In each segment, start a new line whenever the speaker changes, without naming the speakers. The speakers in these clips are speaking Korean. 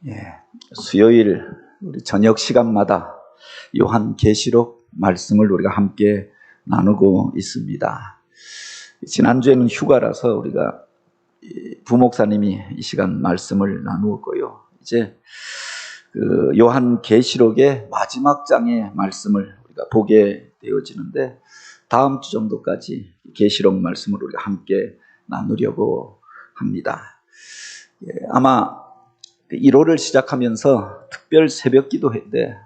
예, 수요일 우리 저녁 시간마다 요한계시록 말씀을 우리가 함께 나누고 있습니다. 지난주에는 휴가라서 우리가 부목사님이 이 시간 말씀을 나누었고요. 이제 그 요한계시록의 마지막 장의 말씀을 우리가 보게 되어지는데 다음 주 정도까지 계시록 말씀을 우리가 함께 나누려고 합니다. 아마 1호를 시작하면서 특별 새벽 기도회 때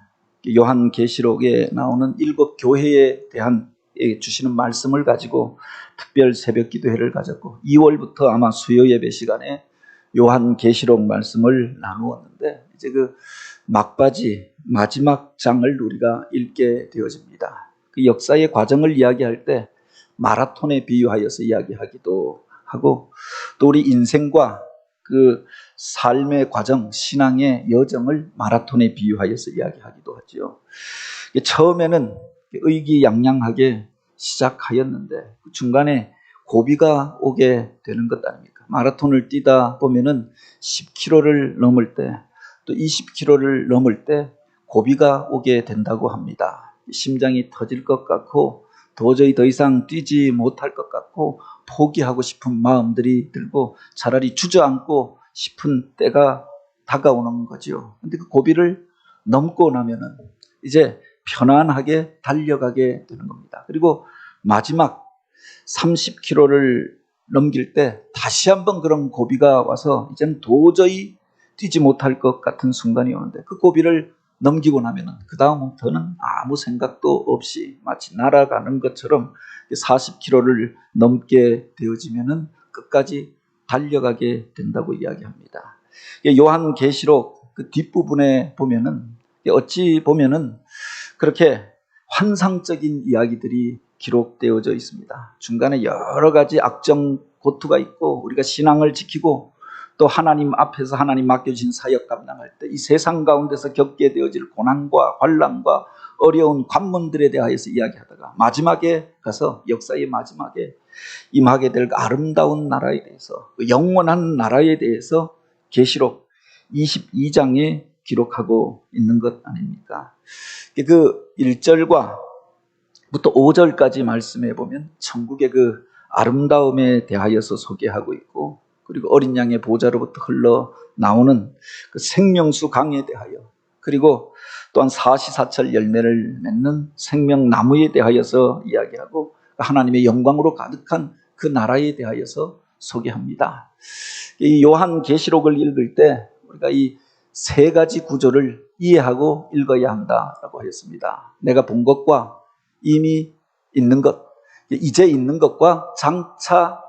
요한계시록에 나오는 7교회에 대한 주시는 말씀을 가지고 특별 새벽 기도회를 가졌고 2월부터 아마 수요 예배 시간에 요한계시록 말씀을 나누었는데 이제 그 막바지 마지막 장을 우리가 읽게 되어집니다. 그 역사의 과정을 이야기할 때 마라톤에 비유하여서 이야기하기도 하고 또 우리 인생과 그 삶의 과정, 신앙의 여정을 마라톤에 비유하여서 이야기하기도 하죠. 처음에는 의기양양하게 시작하였는데 그 중간에 고비가 오게 되는 것 아닙니까? 마라톤을 뛰다 보면은 10km를 넘을 때 또 20km를 넘을 때 고비가 오게 된다고 합니다. 심장이 터질 것 같고 도저히 더 이상 뛰지 못할 것 같고 포기하고 싶은 마음들이 들고 차라리 주저앉고 싶은 때가 다가오는 거죠. 근데 그 고비를 넘고 나면은 이제 편안하게 달려가게 되는 겁니다. 그리고 마지막 30km를 넘길 때 다시 한번 그런 고비가 와서 이제는 도저히 뛰지 못할 것 같은 순간이 오는데 그 고비를 넘기고 나면은 그 다음부터는 아무 생각도 없이 마치 날아가는 것처럼 40km를 넘게 되어지면은 끝까지 달려가게 된다고 이야기합니다. 요한계시록 그 뒷부분에 보면은 어찌 보면은 그렇게 환상적인 이야기들이 기록되어져 있습니다. 중간에 여러 가지 악정 고투가 있고 우리가 신앙을 지키고 또 하나님 앞에서 하나님 맡겨주신 사역 감당할 때 이 세상 가운데서 겪게 되어질 고난과 환난과 어려운 관문들에 대하여서 이야기하다가 마지막에 가서 역사의 마지막에 임하게 될 아름다운 나라에 대해서 영원한 나라에 대해서 계시록 22장에 기록하고 있는 것 아닙니까? 그 1절과 부터 5절까지 말씀해 보면 천국의 그 아름다움에 대하여서 소개하고 있고 그리고 어린 양의 보좌로부터 흘러나오는 그 생명수 강에 대하여 그리고 또한 사시사철 열매를 맺는 생명나무에 대하여서 이야기하고 하나님의 영광으로 가득한 그 나라에 대하여서 소개합니다. 이 요한계시록을 읽을 때 우리가 이 세 가지 구조를 이해하고 읽어야 한다라고 하였습니다. 내가 본 것과 이미 있는 것, 이제 있는 것과 장차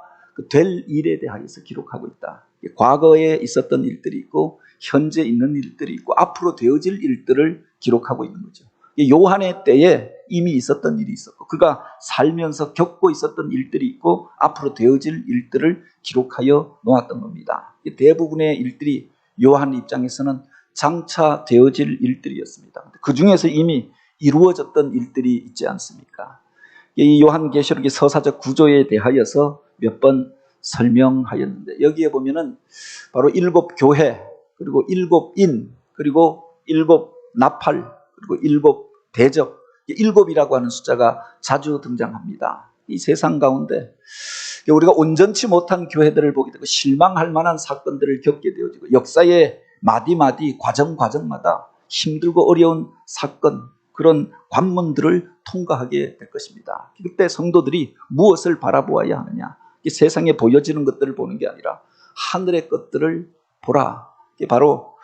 될 일에 대하여서 기록하고 있다. 과거에 있었던 일들이 있고 현재 있는 일들이 있고 앞으로 되어질 일들을 기록하고 있는 거죠. 요한의 때에 이미 있었던 일이 있었고 그가 살면서 겪고 있었던 일들이 있고 앞으로 되어질 일들을 기록하여 놓았던 겁니다. 대부분의 일들이 요한 입장에서는 장차 되어질 일들이었습니다. 그 중에서 이미 이루어졌던 일들이 있지 않습니까? 이 요한계시록의 서사적 구조에 대하여서 몇 번 설명하였는데 여기에 보면은 바로 7교회 그리고 7인 그리고 7나팔 그리고 7대접 7이라고 하는 숫자가 자주 등장합니다. 이 세상 가운데 우리가 온전치 못한 교회들을 보게 되고 실망할 만한 사건들을 겪게 되어지고 역사의 마디마디 과정마다 힘들고 어려운 사건 그런 관문들을 통과하게 될 것입니다. 그때 성도들이 무엇을 바라보아야 하느냐? 세상에 보여지는 것들을 보는 게 아니라 하늘의 것들을 보라. 바로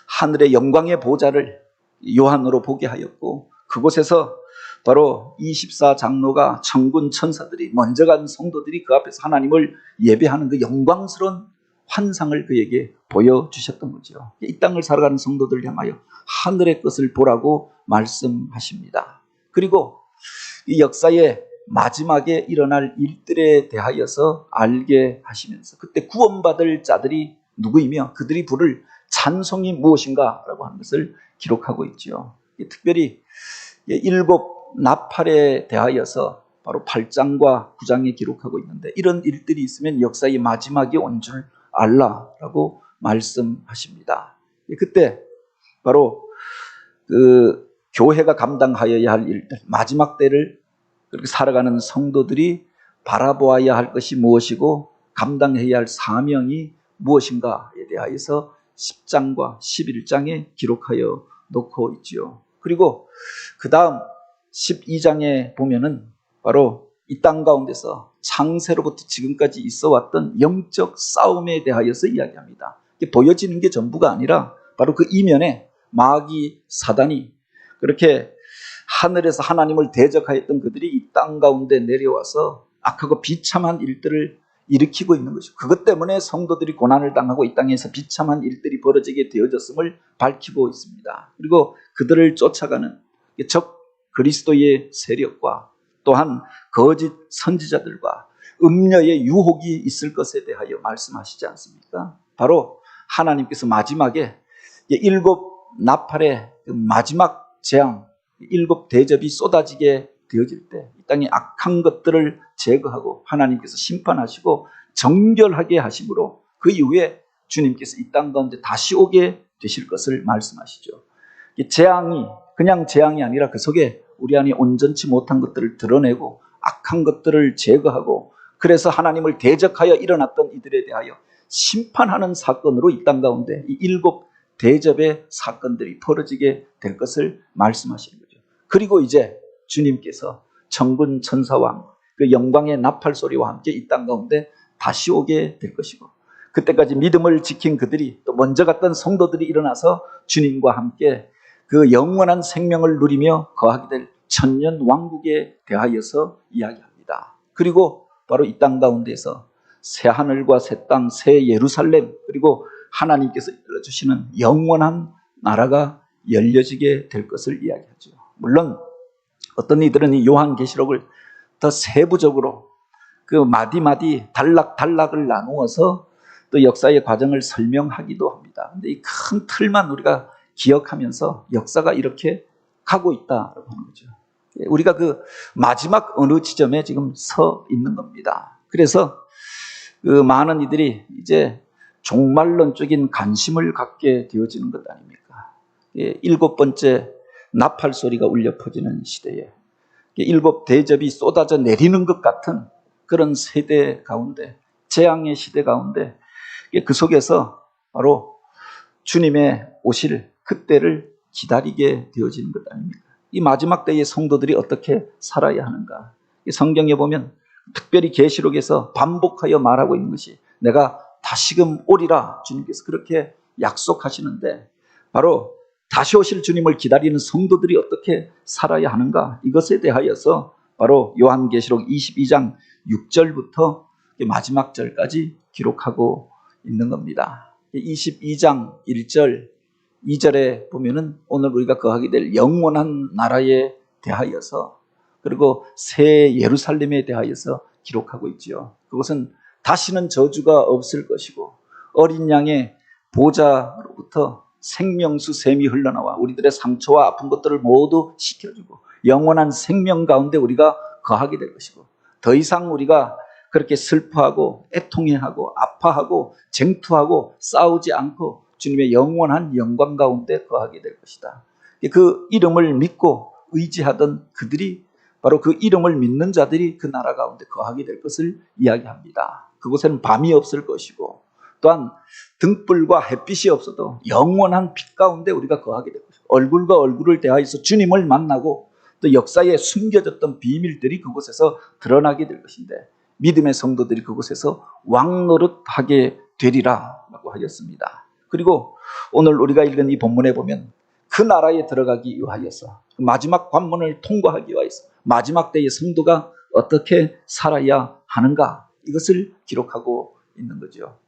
하늘의 영광의 보좌를 요한으로 보게 하였고 그곳에서 바로 24장로가 천군 천사들이 먼저 간 성도들이 그 앞에서 하나님을 예배하는 그 영광스러운 환상을 그에게 보여주셨던 거죠. 이 땅을 살아가는 성도들을 향하여 하늘의 것을 보라고 말씀하십니다. 그리고 이 역사의 마지막에 일어날 일들에 대하여서 알게 하시면서 그때 구원받을 자들이 누구이며 그들이 부를 찬송이 무엇인가 라고 하는 것을 기록하고 있죠. 특별히 7 나팔에 대하여서 바로 8장과 9장에 기록하고 있는데 이런 일들이 있으면 역사의 마지막이 온 줄 알라라고 말씀하십니다. 그때 바로 그 교회가 감당하여야 할 일들, 마지막 때를 그렇게 살아가는 성도들이 바라보아야 할 것이 무엇이고 감당해야 할 사명이 무엇인가에 대하여서 10장과 11장에 기록하여 놓고 있지요. 그리고 그 다음 12장에 보면은 바로 이 땅 가운데서 창세로부터 지금까지 있어 왔던 영적 싸움에 대하여서 이야기합니다. 이게 보여지는 게 전부가 아니라 바로 그 이면에 마귀 사단이 그렇게 하늘에서 하나님을 대적하였던 그들이 이 땅 가운데 내려와서 악하고 비참한 일들을 일으키고 있는 것이죠. 그것 때문에 성도들이 고난을 당하고 이 땅에서 비참한 일들이 벌어지게 되어졌음을 밝히고 있습니다. 그리고 그들을 쫓아가는 적 그리스도의 세력과 또한 거짓 선지자들과 음녀의 유혹이 있을 것에 대하여 말씀하시지 않습니까? 바로 하나님께서 마지막에 7 나팔의 마지막 재앙, 7 대접이 쏟아지게 되어질 때 이 땅의 악한 것들을 제거하고 하나님께서 심판하시고 정결하게 하심으로 그 이후에 주님께서 이 땅 가운데 다시 오게 되실 것을 말씀하시죠. 이 재앙이 그냥 재앙이 아니라 그 속에 우리 안에 온전치 못한 것들을 드러내고 악한 것들을 제거하고 그래서 하나님을 대적하여 일어났던 이들에 대하여 심판하는 사건으로 이 땅 가운데 이 7 대접의 사건들이 벌어지게 될 것을 말씀하시는 거죠. 그리고 이제 주님께서 천군 천사왕 그 영광의 나팔 소리와 함께 이 땅 가운데 다시 오게 될 것이고 그때까지 믿음을 지킨 그들이 또 먼저 갔던 성도들이 일어나서 주님과 함께 그 영원한 생명을 누리며 거하게 될 천년 왕국에 대하여서 이야기합니다. 그리고 바로 이 땅 가운데서 새 하늘과 새 땅, 새 예루살렘 그리고 하나님께서 열어주시는 영원한 나라가 열려지게 될 것을 이야기하죠. 물론 어떤 이들은 이 요한계시록을 더 세부적으로 그 마디마디 단락을 나누어서 또 역사의 과정을 설명하기도 합니다. 근데 이 큰 틀만 우리가 기억하면서 역사가 이렇게 가고 있다라고 하는 거죠. 우리가 그 마지막 어느 지점에 지금 서 있는 겁니다. 그래서 그 많은 이들이 이제 종말론적인 관심을 갖게 되어지는 것 아닙니까? 7번째 나팔 소리가 울려 퍼지는 시대에 7 대접이 쏟아져 내리는 것 같은 그런 세대 가운데 재앙의 시대 가운데 그 속에서 바로 주님의 오실 그때를 기다리게 되어지는 것 아닙니까? 이 마지막 때의 성도들이 어떻게 살아야 하는가? 성경에 보면 특별히 계시록에서 반복하여 말하고 있는 것이 내가 다시금 오리라 주님께서 그렇게 약속하시는데 바로 다시 오실 주님을 기다리는 성도들이 어떻게 살아야 하는가? 이것에 대하여서 바로 요한계시록 22장 6절부터 마지막 절까지 기록하고 있는 겁니다. 22장 1절, 2절에 보면은 오늘 우리가 거하게 될 영원한 나라에 대하여서 그리고 새 예루살렘에 대하여서 기록하고 있지요. 그것은 다시는 저주가 없을 것이고 어린 양의 보좌로부터 생명수 샘이 흘러나와 우리들의 상처와 아픈 것들을 모두 씻겨주고 영원한 생명 가운데 우리가 거하게 될 것이고 더 이상 우리가 그렇게 슬퍼하고 애통해하고 아파하고 쟁투하고 싸우지 않고 주님의 영원한 영광 가운데 거하게 될 것이다. 그 이름을 믿고 의지하던 그들이 바로 그 이름을 믿는 자들이 그 나라 가운데 거하게 될 것을 이야기합니다. 그곳에는 밤이 없을 것이고 또한 등불과 햇빛이 없어도 영원한 빛 가운데 우리가 거하게 될 것이고 얼굴과 얼굴을 대하여서 주님을 만나고 또 역사에 숨겨졌던 비밀들이 그곳에서 드러나게 될 것인데 믿음의 성도들이 그곳에서 왕노릇하게 되리라 라고 하였습니다. 그리고 오늘 우리가 읽은 이 본문에 보면 그 나라에 들어가기 위하여서 마지막 관문을 통과하기 위하여서 마지막 때의 성도가 어떻게 살아야 하는가 이것을 기록하고 있는 거죠.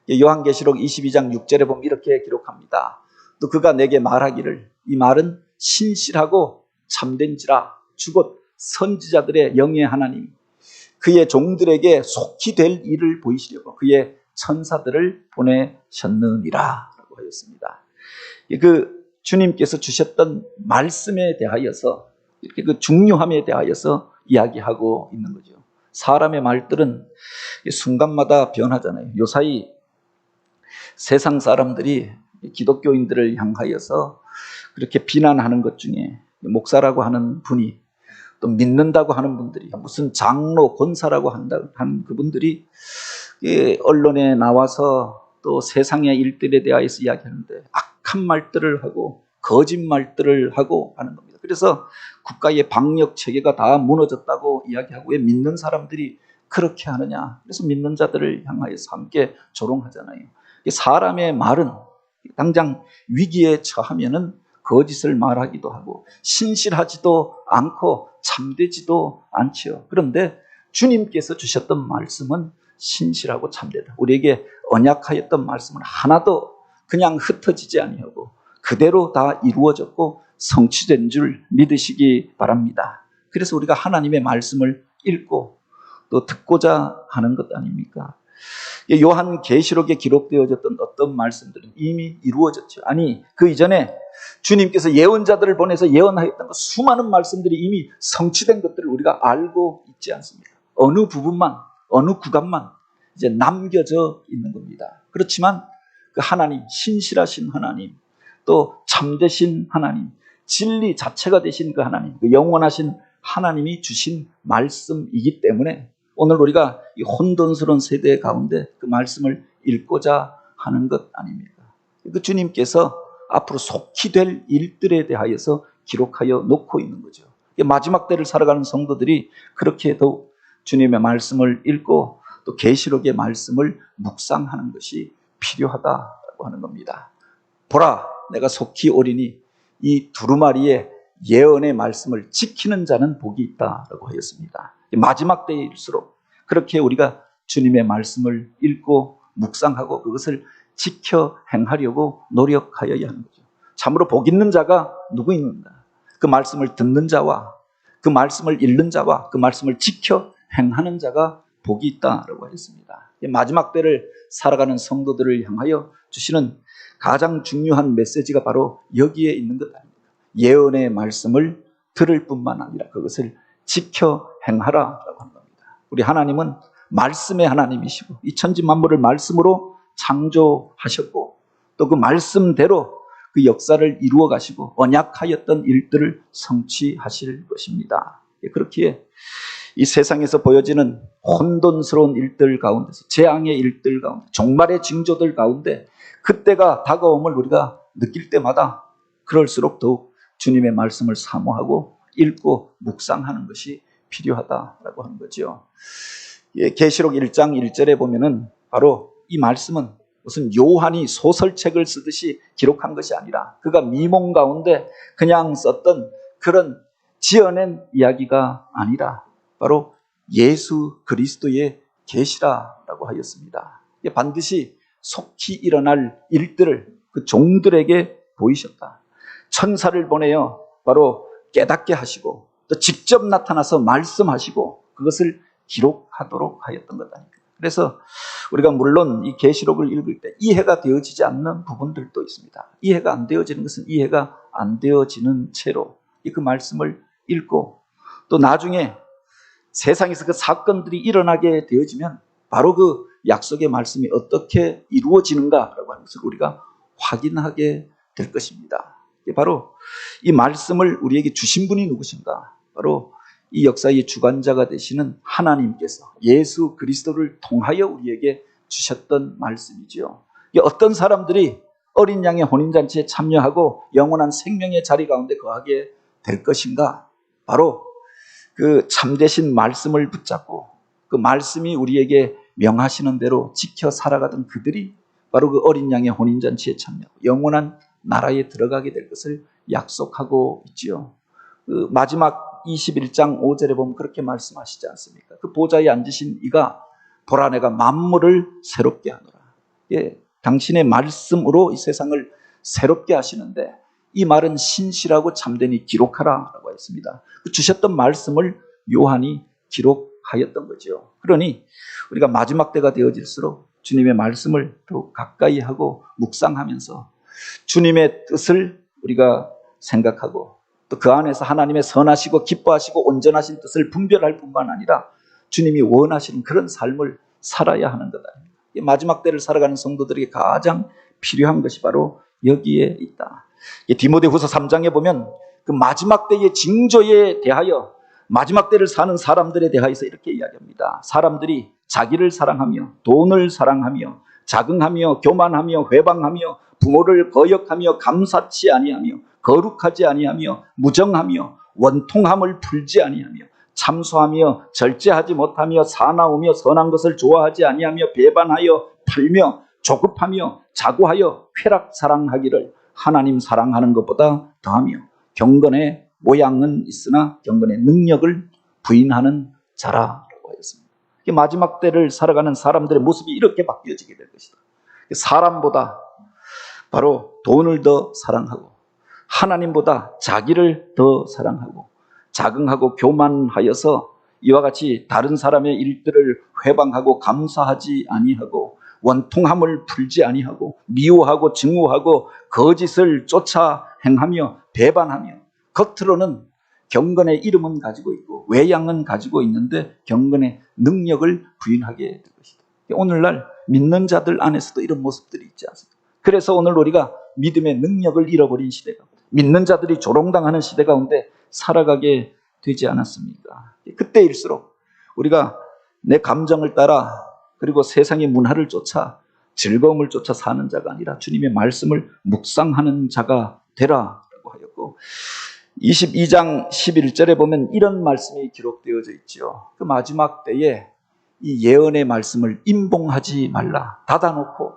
요한계시록 22장 6절에 보면 이렇게 기록합니다. 또 그가 내게 말하기를 이 말은 신실하고 참된지라 주곧 선지자들의 영의 하나님 그의 종들에게 속히 될 일을 보이시려고 그의 천사들을 보내셨느니라 라고 하였습니다. 그 주님께서 주셨던 말씀에 대하여서 이렇게 그 중요함에 대하여서 이야기하고 있는 거죠. 사람의 말들은 순간마다 변하잖아요. 요사이 세상 사람들이 기독교인들을 향하여서 그렇게 비난하는 것 중에 목사라고 하는 분이, 또 믿는다고 하는 분들이, 무슨 장로, 권사라고 하는 그분들이 언론에 나와서 또 세상의 일들에 대하여서 이야기하는데 악한 말들을 하고 거짓말들을 하고 하는 겁니다. 그래서 국가의 방역 체계가 다 무너졌다고 이야기하고, 왜 믿는 사람들이 그렇게 하느냐. 그래서 믿는 자들을 향하여서 함께 조롱하잖아요. 사람의 말은 당장 위기에 처하면은 거짓을 말하기도 하고 신실하지도 않고 참되지도 않지요. 그런데 주님께서 주셨던 말씀은 신실하고 참되다. 우리에게 언약하였던 말씀은 하나도 그냥 흩어지지 아니하고 그대로 다 이루어졌고 성취된 줄 믿으시기 바랍니다. 그래서 우리가 하나님의 말씀을 읽고 또 듣고자 하는 것 아닙니까? 요한계시록에 기록되어졌던 어떤 말씀들은 이미 이루어졌죠. 아니, 그 이전에 주님께서 예언자들을 보내서 예언하였던 수많은 말씀들이 이미 성취된 것들을 우리가 알고 있지 않습니까? 어느 부분만, 어느 구간만 이제 남겨져 있는 겁니다. 그렇지만 그 하나님, 신실하신 하나님, 또 참되신 하나님, 진리 자체가 되신 그 하나님, 그 영원하신 하나님이 주신 말씀이기 때문에 오늘 우리가 이 혼돈스러운 세대 가운데 그 말씀을 읽고자 하는 것 아닙니까? 그 주님께서 앞으로 속히 될 일들에 대하여서 기록하여 놓고 있는 거죠. 마지막 때를 살아가는 성도들이 그렇게 더욱 주님의 말씀을 읽고 또 계시록의 말씀을 묵상하는 것이 필요하다고 하는 겁니다. 보라, 내가 속히 오리니 이 두루마리의 예언의 말씀을 지키는 자는 복이 있다라고 하였습니다. 마지막 때일수록 그렇게 우리가 주님의 말씀을 읽고 묵상하고 그것을 지켜 행하려고 노력하여야 하는 거죠. 참으로 복 있는 자가 누구 있는가? 그 말씀을 듣는 자와 그 말씀을 읽는 자와 그 말씀을 지켜 행하는 자가 복이 있다라고 하였습니다. 마지막 때를 살아가는 성도들을 향하여 주시는 가장 중요한 메시지가 바로 여기에 있는 것 아닙니까? 예언의 말씀을 들을 뿐만 아니라 그것을 지켜 행하라라고 하는 겁니다. 우리 하나님은 말씀의 하나님이시고 이 천지 만물을 말씀으로 창조하셨고 또 그 말씀대로 그 역사를 이루어 가시고 언약하였던 일들을 성취하실 것입니다. 그렇기에 이 세상에서 보여지는 혼돈스러운 일들 가운데서, 재앙의 일들 가운데, 종말의 징조들 가운데 그때가 다가옴을 우리가 느낄 때마다 그럴수록 더욱 주님의 말씀을 사모하고 읽고 묵상하는 것이 필요하다라고 하는 거죠. 계시록 1장 1절에 보면은 바로 이 말씀은 무슨 요한이 소설책을 쓰듯이 기록한 것이 아니라 그가 미몽 가운데 그냥 썼던 그런 지어낸 이야기가 아니라 바로 예수 그리스도의 계시라라고 하였습니다. 반드시 속히 일어날 일들을 그 종들에게 보이셨다. 천사를 보내어 바로 깨닫게 하시고 또 직접 나타나서 말씀하시고 그것을 기록하도록 하였던 것 아닙니까? 그래서 우리가 물론 이 계시록을 읽을 때 이해가 되어지지 않는 부분들도 있습니다. 이해가 안 되어지는 것은 이해가 안 되어지는 채로 그 말씀을 읽고 또 나중에 세상에서 그 사건들이 일어나게 되어지면 바로 그 약속의 말씀이 어떻게 이루어지는가라고 하는 것을 우리가 확인하게 될 것입니다. 바로 이 말씀을 우리에게 주신 분이 누구신가? 바로 이 역사의 주관자가 되시는 하나님께서 예수 그리스도를 통하여 우리에게 주셨던 말씀이지요. 어떤 사람들이 어린 양의 혼인잔치에 참여하고 영원한 생명의 자리 가운데 거하게 될 것인가? 바로 그 참되신 말씀을 붙잡고 그 말씀이 우리에게 명하시는 대로 지켜 살아가던 그들이 바로 그 어린 양의 혼인잔치에 참여하고 영원한 나라에 들어가게 될 것을 약속하고 있지요. 그 마지막 21장 5절에 보면 그렇게 말씀하시지 않습니까? 그 보좌에 앉으신 이가 보라 내가 만물을 새롭게 하노라. 당신의 말씀으로 이 세상을 새롭게 하시는데 이 말은 신실하고 참되니 기록하라라고 했습니다. 그 주셨던 말씀을 요한이 기록하였던 거죠. 그러니 우리가 마지막 때가 되어질수록 주님의 말씀을 더 가까이 하고 묵상하면서 주님의 뜻을 우리가 생각하고 또 그 안에서 하나님의 선하시고 기뻐하시고 온전하신 뜻을 분별할 뿐만 아니라 주님이 원하시는 그런 삶을 살아야 하는 것 아닙니까? 마지막 때를 살아가는 성도들에게 가장 필요한 것이 바로 여기에 있다. 디모데후서 3장에 보면 그 마지막 때의 징조에 대하여, 마지막 때를 사는 사람들에 대하여서 이렇게 이야기합니다. 사람들이 자기를 사랑하며 돈을 사랑하며 자긍하며 교만하며 회방하며 부모를 거역하며 감사치 아니하며 거룩하지 아니하며 무정하며 원통함을 풀지 아니하며 참소하며 절제하지 못하며 사나우며 선한 것을 좋아하지 아니하며 배반하여 팔며 조급하며 자고하여 쾌락 사랑하기를 하나님 사랑하는 것보다 더하며 경건의 모양은 있으나 경건의 능력을 부인하는 자라라고 하였습니다. 마지막 때를 살아가는 사람들의 모습이 이렇게 바뀌어지게 될 것이다. 사람보다 바로 돈을 더 사랑하고 하나님보다 자기를 더 사랑하고 자긍하고 교만하여서 이와 같이 다른 사람의 일들을 회방하고 감사하지 아니하고 원통함을 풀지 아니하고 미워하고 증오하고 거짓을 쫓아 행하며 배반하며 겉으로는 경건의 이름은 가지고 있고 외양은 가지고 있는데 경건의 능력을 부인하게 될 것이다. 오늘날 믿는 자들 안에서도 이런 모습들이 있지 않습니까? 그래서 오늘 우리가 믿음의 능력을 잃어버린 시대가, 믿는 자들이 조롱당하는 시대 가운데 살아가게 되지 않았습니까? 그때일수록 우리가 내 감정을 따라 그리고 세상의 문화를 쫓아 즐거움을 쫓아 사는 자가 아니라 주님의 말씀을 묵상하는 자가 되라라고 하였고, 22장 11절에 보면 이런 말씀이 기록되어져 있죠. 그 마지막 때에 이 예언의 말씀을 임봉하지 말라. 닫아놓고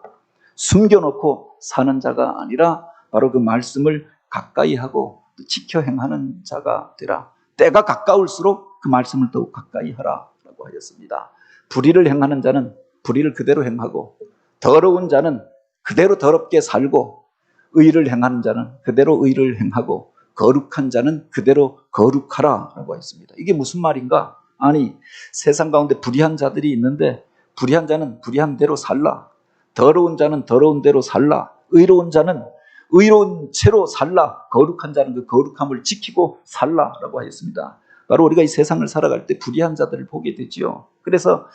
숨겨놓고 사는 자가 아니라 바로 그 말씀을 가까이 하고 지켜 행하는 자가 되라. 때가 가까울수록 그 말씀을 더욱 가까이 하라라고 하였습니다. 불의를 행하는 자는 불의를 그대로 행하고, 더러운 자는 그대로 더럽게 살고, 의를 행하는 자는 그대로 의를 행하고, 거룩한 자는 그대로 거룩하라라고 했습니다. 이게 무슨 말인가? 아니, 세상 가운데 불의한 자들이 있는데 불의한 자는 불의한 대로 살라. 더러운 자는 더러운 대로 살라. 의로운 자는 의로운 채로 살라. 거룩한 자는 그 거룩함을 지키고 살라라고 하였습니다. 바로 우리가 이 세상을 살아갈 때 불의한 자들을 보게 되지요. 그래서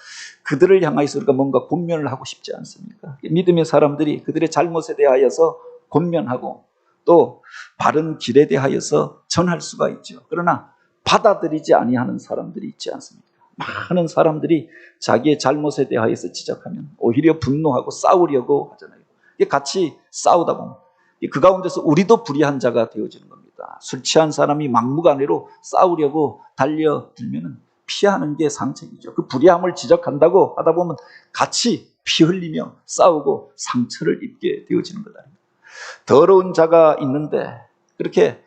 그들을 향하여서 우리가 뭔가 권면을 하고 싶지 않습니까? 믿음의 사람들이 그들의 잘못에 대하여서 권면하고 또 바른 길에 대하여서 전할 수가 있죠. 그러나 받아들이지 아니하는 사람들이 있지 않습니까? 많은 사람들이 자기의 잘못에 대하여서 지적하면 오히려 분노하고 싸우려고 하잖아요. 같이 싸우다 보면 그 가운데서 우리도 불의한 자가 되어지는 겁니다. 술 취한 사람이 막무가내로 싸우려고 달려들면 피하는 게 상책이죠. 그 불의함을 지적한다고 하다 보면 같이 피 흘리며 싸우고 상처를 입게 되어지는 것 아닙니까? 더러운 자가 있는데 그렇게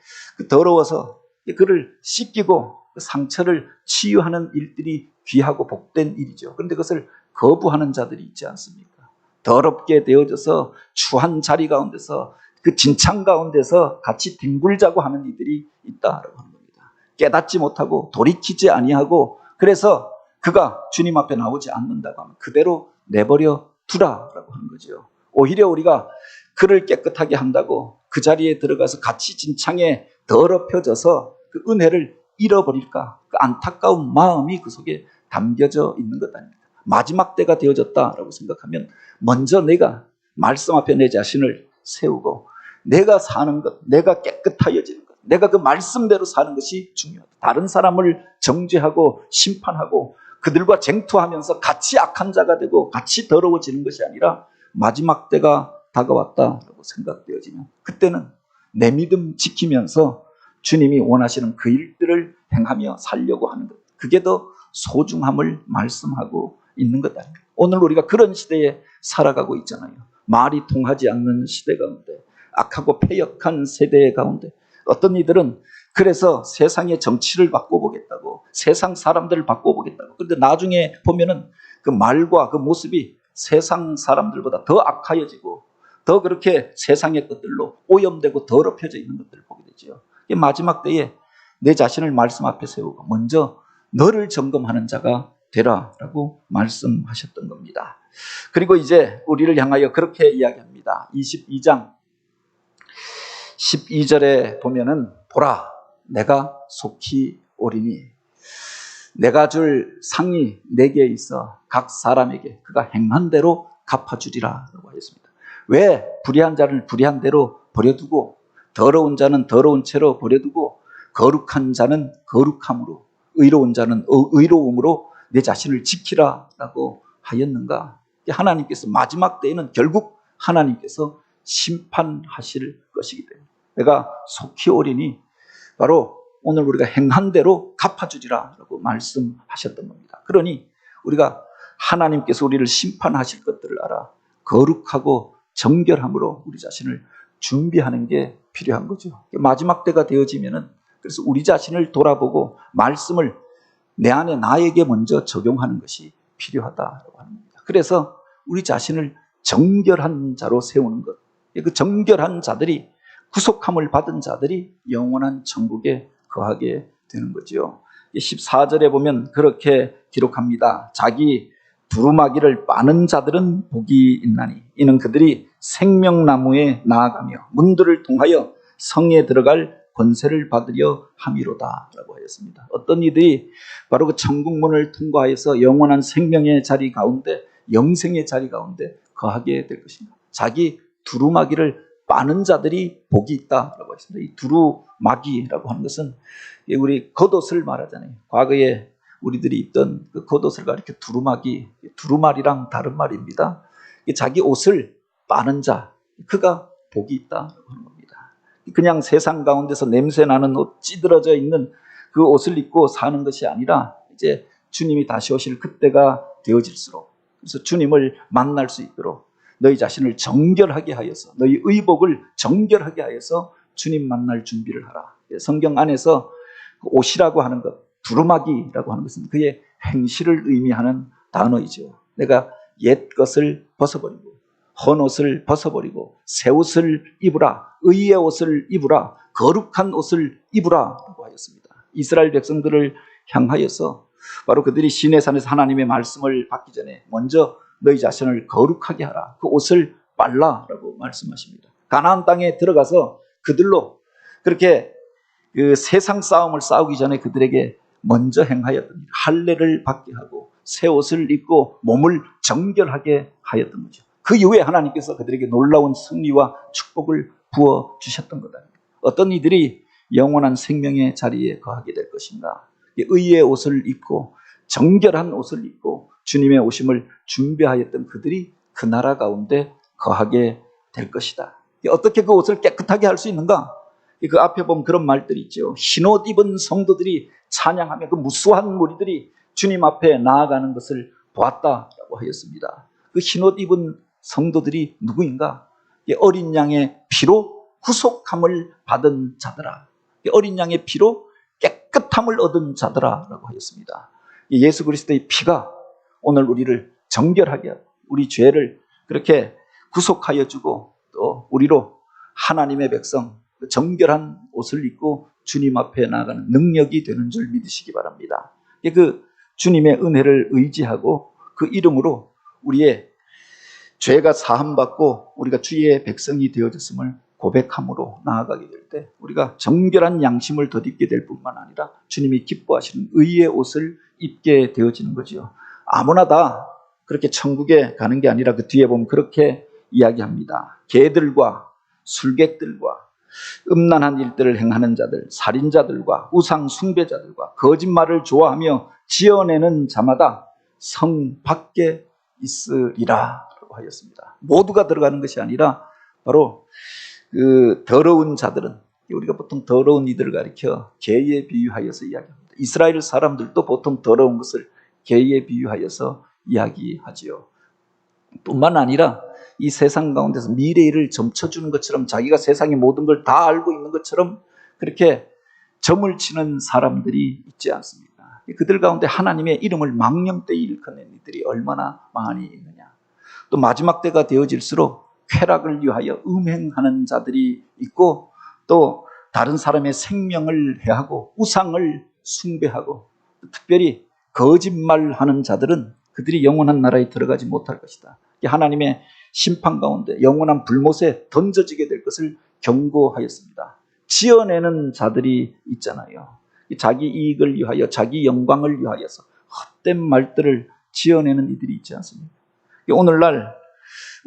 더러워서 그를 씻기고 그 상처를 치유하는 일들이 귀하고 복된 일이죠. 그런데 그것을 거부하는 자들이 있지 않습니까? 더럽게 되어져서 추한 자리 가운데서 그 진창 가운데서 같이 뒹굴자고 하는 이들이 있다라고 하는 겁니다. 깨닫지 못하고 돌이키지 아니하고, 그래서 그가 주님 앞에 나오지 않는다고 하면 그대로 내버려 두라라고 하는 거죠. 오히려 우리가 그를 깨끗하게 한다고 그 자리에 들어가서 같이 진창에 더럽혀져서 그 은혜를 잃어버릴까? 그 안타까운 마음이 그 속에 담겨져 있는 것 아닙니까? 마지막 때가 되어졌다라고 생각하면 먼저 내가 말씀 앞에 내 자신을 세우고 내가 사는 것, 내가 깨끗하여지는 것, 내가 그 말씀대로 사는 것이 중요하다. 다른 사람을 정죄하고 심판하고 그들과 쟁투하면서 같이 악한 자가 되고 같이 더러워지는 것이 아니라 마지막 때가 다가왔다라고 생각되어지면 그때는 내 믿음 지키면서 주님이 원하시는 그 일들을 행하며 살려고 하는 것, 그게 더 소중함을 말씀하고 있는 것 아닙니까? 오늘 우리가 그런 시대에 살아가고 있잖아요. 말이 통하지 않는 시대 가운데, 악하고 패역한 세대 가운데 어떤 이들은 그래서 세상의 정치를 바꿔보겠다고, 세상 사람들을 바꿔보겠다고. 그런데 나중에 보면은 그 말과 그 모습이 세상 사람들보다 더 악하여지고 더 그렇게 세상의 것들로 오염되고 더럽혀져 있는 것들을 보게 되죠. 마지막 때에 내 자신을 말씀 앞에 세우고 먼저 너를 점검하는 자가 되라라고 말씀하셨던 겁니다. 그리고 이제 우리를 향하여 그렇게 이야기합니다. 22장 12절에 보면은 보라, 내가 속히 오리니 내가 줄 상이 내게 있어 각 사람에게 그가 행한 대로 갚아주리라 라고 하였습니다. 왜 불의한 자를 불의한 대로 버려두고 더러운 자는 더러운 채로 버려두고 거룩한 자는 거룩함으로 의로운 자는 의로움으로 내 자신을 지키라라고 하였는가? 하나님께서 마지막 때에는 결국 하나님께서 심판하실 것이기 때문에 내가 속히 오리니 바로 오늘 우리가 행한 대로 갚아주리라라고 말씀하셨던 겁니다. 그러니 우리가 하나님께서 우리를 심판하실 것들을 알아 거룩하고 정결함으로 우리 자신을 준비하는 게 필요한 거죠. 마지막 때가 되어지면은 그래서 우리 자신을 돌아보고 말씀을 내 안에 나에게 먼저 적용하는 것이 필요하다고 하는 겁니다. 그래서 우리 자신을 정결한 자로 세우는 것. 그 정결한 자들이 구속함을 받은 자들이 영원한 천국에 거하게 되는 거죠. 14절에 보면 그렇게 기록합니다. 자기 두루마기를 빠는 자들은 복이 있나니 이는 그들이 생명나무에 나아가며 문들을 통하여 성에 들어갈 권세를 받으려 함이로다 라고 하였습니다. 어떤 이들이 바로 그 천국문을 통과해서 영원한 생명의 자리 가운데 영생의 자리 가운데 거하게 될 것입니다. 자기 두루마기를 빠는 자들이 복이 있다라고 했습니다. 이 두루마기라고 하는 것은 우리 겉옷을 말하잖아요. 과거에 우리들이 입던 그 겉옷을 가리켜 두루마기, 두루마리랑 다른 말입니다. 자기 옷을 빠는 자, 그가 복이 있다라고 하는 겁니다. 그냥 세상 가운데서 냄새 나는 옷, 찌들어져 있는 그 옷을 입고 사는 것이 아니라 이제 주님이 다시 오실 그때가 되어질수록 그래서 주님을 만날 수 있도록 너희 자신을 정결하게 하여서 너희 의복을 정결하게 하여서 주님 만날 준비를 하라. 성경 안에서 옷이라고 하는 것, 두루마기라고 하는 것은 그의 행실을 의미하는 단어이죠. 내가 옛 것을 벗어버리고 헌 옷을 벗어버리고 새 옷을 입으라. 의의 옷을 입으라. 거룩한 옷을 입으라 라고 하였습니다. 이스라엘 백성들을 향하여서 바로 그들이 시내산에서 하나님의 말씀을 받기 전에 먼저 너희 자신을 거룩하게 하라. 그 옷을 빨라라고 말씀하십니다. 가나안 땅에 들어가서 그들로 그렇게 그 세상 싸움을 싸우기 전에 그들에게 먼저 행하였던 할례를 받게 하고 새 옷을 입고 몸을 정결하게 하였던 거죠. 그 이후에 하나님께서 그들에게 놀라운 승리와 축복을 부어 주셨던 거다. 어떤 이들이 영원한 생명의 자리에 거하게 될 것인가? 의의 옷을 입고 정결한 옷을 입고 주님의 오심을 준비하였던 그들이 그 나라 가운데 거하게 될 것이다. 어떻게 그 옷을 깨끗하게 할 수 있는가? 그 앞에 보면 그런 말들이 있죠. 흰옷 입은 성도들이 찬양하며 그 무수한 무리들이 주님 앞에 나아가는 것을 보았다라고 하였습니다. 그 흰옷 입은 성도들이 누구인가? 어린 양의 피로 구속함을 받은 자들아. 어린 양의 피로 깨끗함을 얻은 자들아라고 하였습니다. 예수 그리스도의 피가 오늘 우리를 정결하게 하고 우리 죄를 그렇게 구속하여 주고 또 우리로 하나님의 백성 정결한 옷을 입고 주님 앞에 나아가는 능력이 되는 줄 믿으시기 바랍니다. 그 주님의 은혜를 의지하고 그 이름으로 우리의 죄가 사함받고 우리가 주의 백성이 되어졌음을 고백함으로 나아가게 될 때 우리가 정결한 양심을 덧입게 될 뿐만 아니라 주님이 기뻐하시는 의의 옷을 입게 되어지는 거죠. 아무나 다 그렇게 천국에 가는 게 아니라 그 뒤에 보면 그렇게 이야기합니다. 개들과 술객들과 음란한 일들을 행하는 자들, 살인자들과 우상 숭배자들과 거짓말을 좋아하며 지어내는 자마다 성 밖에 있으리라 라고 하였습니다. 모두가 들어가는 것이 아니라 바로 그 더러운 자들은 우리가 보통 더러운 이들을 가리켜 개에 비유하여서 이야기합니다. 이스라엘 사람들도 보통 더러운 것을 개에 비유하여서 이야기하지요. 뿐만 아니라 이 세상 가운데서 미래를 점쳐주는 것처럼 자기가 세상의 모든 걸 다 알고 있는 것처럼 그렇게 점을 치는 사람들이 있지 않습니까? 그들 가운데 하나님의 이름을 망령되이 일컫는 이들이 얼마나 많이 있느냐. 또 마지막 때가 되어질수록 쾌락을 위하여 음행하는 자들이 있고 또 다른 사람의 생명을 해하고 우상을 숭배하고 특별히 거짓말하는 자들은 그들이 영원한 나라에 들어가지 못할 것이다. 하나님의 심판 가운데 영원한 불못에 던져지게 될 것을 경고하였습니다. 지어내는 자들이 있잖아요. 자기 이익을 위하여 자기 영광을 위하여서 헛된 말들을 지어내는 이들이 있지 않습니까? 오늘날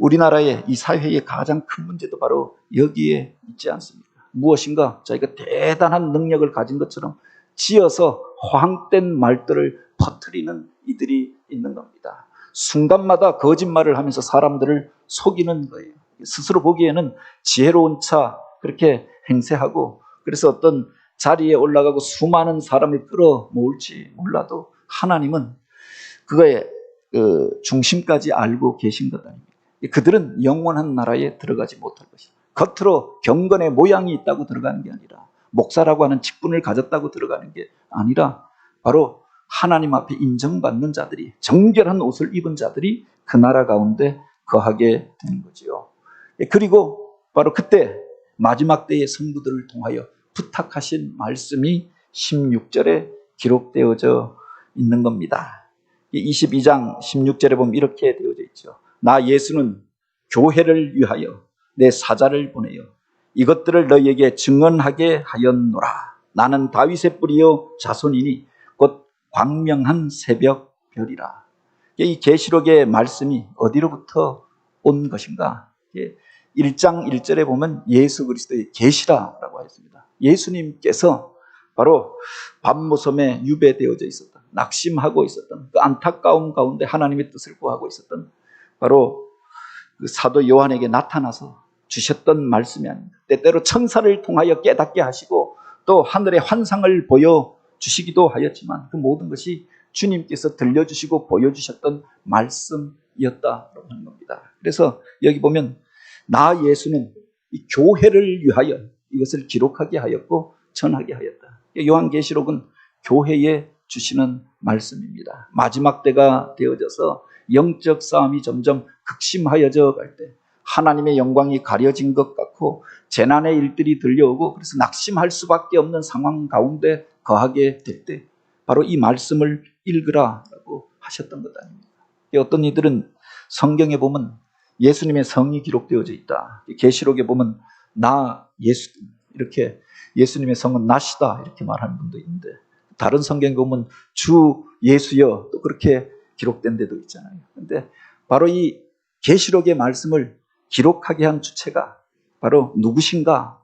우리나라의 이 사회의 가장 큰 문제도 바로 여기에 있지 않습니까? 무엇인가 자기가 대단한 능력을 가진 것처럼 지어서 허황된 말들을 퍼뜨리는 이들이 있는 겁니다. 순간마다 거짓말을 하면서 사람들을 속이는 거예요. 스스로 보기에는 지혜로운 차 그렇게 행세하고, 그래서 어떤 자리에 올라가고 수많은 사람을 끌어모을지 몰라도 하나님은 그거의 중심까지 알고 계신 것 아닙니까? 그들은 영원한 나라에 들어가지 못할 것이다. 겉으로 경건의 모양이 있다고 들어가는 게 아니라, 목사라고 하는 직분을 가졌다고 들어가는 게 아니라, 바로 하나님 앞에 인정받는 자들이, 정결한 옷을 입은 자들이 그 나라 가운데 거하게 되는 거지요. 그리고 바로 그때 마지막 때의 성도들을 통하여 부탁하신 말씀이 16절에 기록되어져 있는 겁니다. 22장 16절에 보면 이렇게 되어져 있죠. 나 예수는 교회를 위하여 내 사자를 보내요 이것들을 너희에게 증언하게 하였노라. 나는 다윗의 뿌리요 자손이니 곧 광명한 새벽 별이라. 이 계시록의 말씀이 어디로부터 온 것인가? 1장 1절에 보면 예수 그리스도의 계시라라고 하였습니다. 예수님께서 바로 밤모섬에 유배되어져 있었던, 낙심하고 있었던 그 안타까움 가운데 하나님의 뜻을 구하고 있었던 바로 그 사도 요한에게 나타나서 주셨던 말씀이 아닙니다. 때때로 천사를 통하여 깨닫게 하시고 또 하늘의 환상을 보여주시기도 하였지만 그 모든 것이 주님께서 들려주시고 보여주셨던 말씀이었다고 하는 겁니다. 그래서 여기 보면 나 예수는 이 교회를 위하여 이것을 기록하게 하였고 전하게 하였다. 요한계시록은 교회에 주시는 말씀입니다. 마지막 때가 되어져서 영적 싸움이 점점 극심하여져 갈 때, 하나님의 영광이 가려진 것 같고 재난의 일들이 들려오고 그래서 낙심할 수밖에 없는 상황 가운데 거하게 될 때 바로 이 말씀을 읽으라라고 하셨던 것 아닙니까? 어떤 이들은 성경에 보면 예수님의 성이 기록되어져 있다. 계시록에 보면 나 예수 이렇게 예수님의 성은 나시다 이렇게 말하는 분도 있는데, 다른 성경에 보면 주 예수여 또 그렇게 기록된 데도 있잖아요. 그런데 바로 이 계시록의 말씀을 기록하게 한 주체가 바로 누구신가?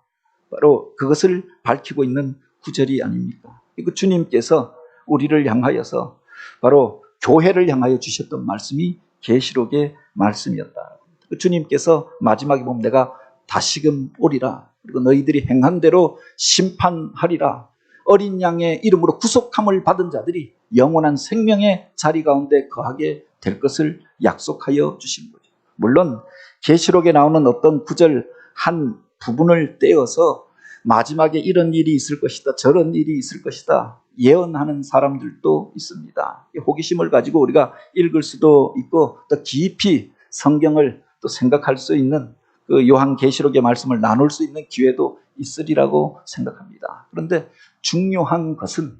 바로 그것을 밝히고 있는 구절이 아닙니까? 그 주님께서 우리를 향하여서 바로 교회를 향하여 주셨던 말씀이 계시록의 말씀이었다. 주님께서 마지막에 보면 내가 다시금 오리라. 그리고 너희들이 행한 대로 심판하리라. 어린 양의 이름으로 구속함을 받은 자들이 영원한 생명의 자리 가운데 거하게 될 것을 약속하여 주신 거죠. 물론 계시록에 나오는 어떤 구절 한 부분을 떼어서 마지막에 이런 일이 있을 것이다, 저런 일이 있을 것이다 예언하는 사람들도 있습니다. 호기심을 가지고 우리가 읽을 수도 있고 또 깊이 성경을 또 생각할 수 있는 그 요한계시록의 말씀을 나눌 수 있는 기회도 있으리라고 생각합니다. 그런데 중요한 것은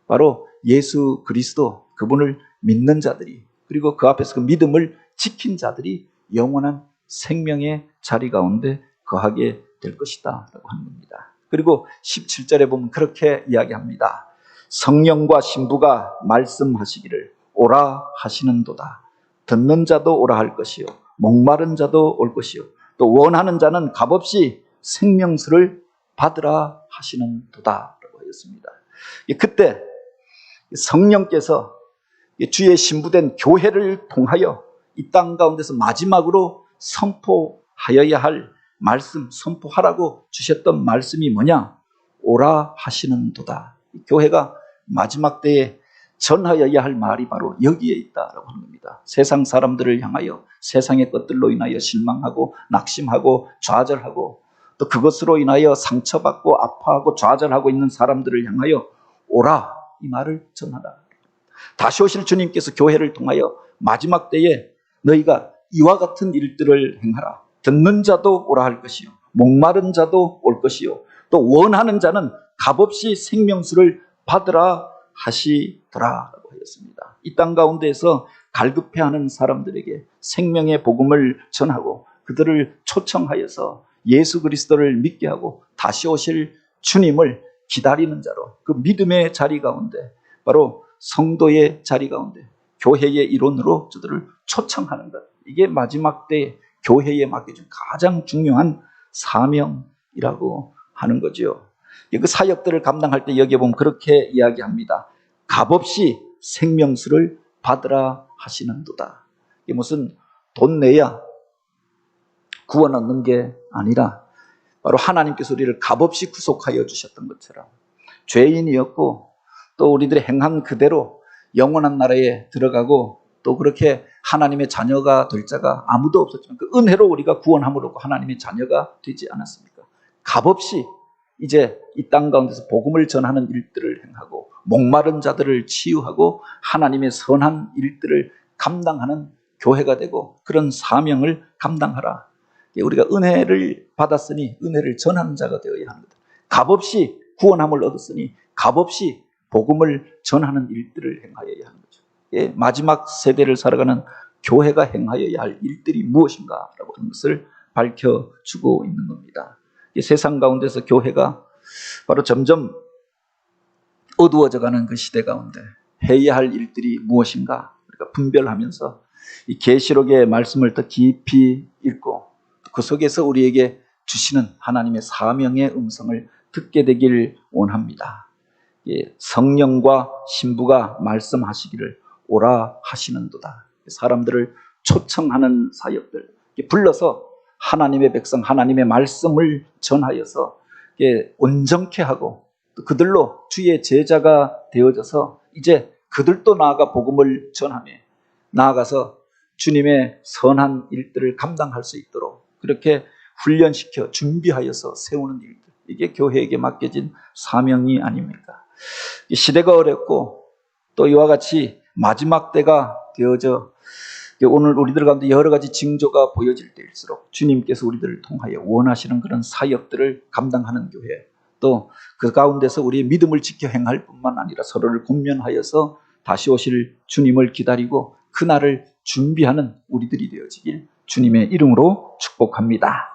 바로 예수 그리스도 그분을 믿는 자들이, 그리고 그 앞에서 그 믿음을 지킨 자들이 영원한 생명의 자리 가운데 거하게 될 것이다 라고 하는 겁니다. 그리고 17절에 보면 그렇게 이야기합니다. 성령과 신부가 말씀하시기를 오라 하시는도다. 듣는 자도 오라 할 것이요 목마른 자도 올 것이요 또 원하는 자는 값없이 생명수를 받으라 하시는도다 라고 하였습니다. 그때 성령께서 주의 신부된 교회를 통하여 이 땅 가운데서 마지막으로 선포하여야 할 말씀, 선포하라고 주셨던 말씀이 뭐냐? 오라 하시는도다. 교회가 마지막 때에 전하여야 할 말이 바로 여기에 있다라고 하는 겁니다. 세상 사람들을 향하여 세상의 것들로 인하여 실망하고 낙심하고 좌절하고 또 그것으로 인하여 상처받고 아파하고 좌절하고 있는 사람들을 향하여 오라 이 말을 전하라. 다시 오실 주님께서 교회를 통하여 마지막 때에 너희가 이와 같은 일들을 행하라. 듣는 자도 오라 할 것이요 목마른 자도 올 것이요 또 원하는 자는 값없이 생명수를 받으라 하시더라라고 하였습니다. 이 땅 가운데에서 갈급해하는 사람들에게 생명의 복음을 전하고 그들을 초청하여서 예수 그리스도를 믿게 하고 다시 오실 주님을 기다리는 자로 그 믿음의 자리 가운데 바로 성도의 자리 가운데 교회의 일원으로 저들을 초청하는 것, 이게 마지막 때의 교회에 맡겨준 가장 중요한 사명이라고 하는 거죠. 그 사역들을 감당할 때 여기에 보면 그렇게 이야기합니다. 값없이 생명수를 받으라 하시는도다. 이게 무슨 돈 내야 구원 얻는 게 아니라 바로 하나님께서 우리를 값없이 구속하여 주셨던 것처럼 죄인이었고 또 우리들의 행한 그대로 영원한 나라에 들어가고 또 그렇게 하나님의 자녀가 될 자가 아무도 없었지만 그 은혜로 우리가 구원함을 얻고 하나님의 자녀가 되지 않았습니까? 값없이 이제 이 땅 가운데서 복음을 전하는 일들을 행하고 목마른 자들을 치유하고 하나님의 선한 일들을 감당하는 교회가 되고 그런 사명을 감당하라. 우리가 은혜를 받았으니 은혜를 전하는 자가 되어야 합니다. 값없이 구원함을 얻었으니 값없이 복음을 전하는 일들을 행하여야 하는 거죠. 마지막 세대를 살아가는 교회가 행하여야 할 일들이 무엇인가라고 하는 것을 밝혀주고 있는 겁니다. 세상 가운데서 교회가 바로 점점 어두워져가는 그 시대 가운데 해야 할 일들이 무엇인가 우리가 분별하면서 이 계시록의 말씀을 더 깊이 읽고 그 속에서 우리에게 주시는 하나님의 사명의 음성을 듣게 되길 원합니다. 성령과 신부가 말씀하시기를 오라 하시는도다. 사람들을 초청하는 사역들, 불러서 하나님의 백성, 하나님의 말씀을 전하여서 온전케 하고 또 그들로 주의 제자가 되어져서 이제 그들도 나아가 복음을 전하며 나아가서 주님의 선한 일들을 감당할 수 있도록 그렇게 훈련시켜 준비하여서 세우는 일들, 이게 교회에게 맡겨진 사명이 아닙니까? 시대가 어렵고 또 이와 같이 마지막 때가 되어져 오늘 우리들 가운데 여러 가지 징조가 보여질 때일수록 주님께서 우리들을 통하여 원하시는 그런 사역들을 감당하는 교회, 또 그 가운데서 우리의 믿음을 지켜 행할 뿐만 아니라 서로를 권면하여서 다시 오실 주님을 기다리고 그날을 준비하는 우리들이 되어지길 주님의 이름으로 축복합니다.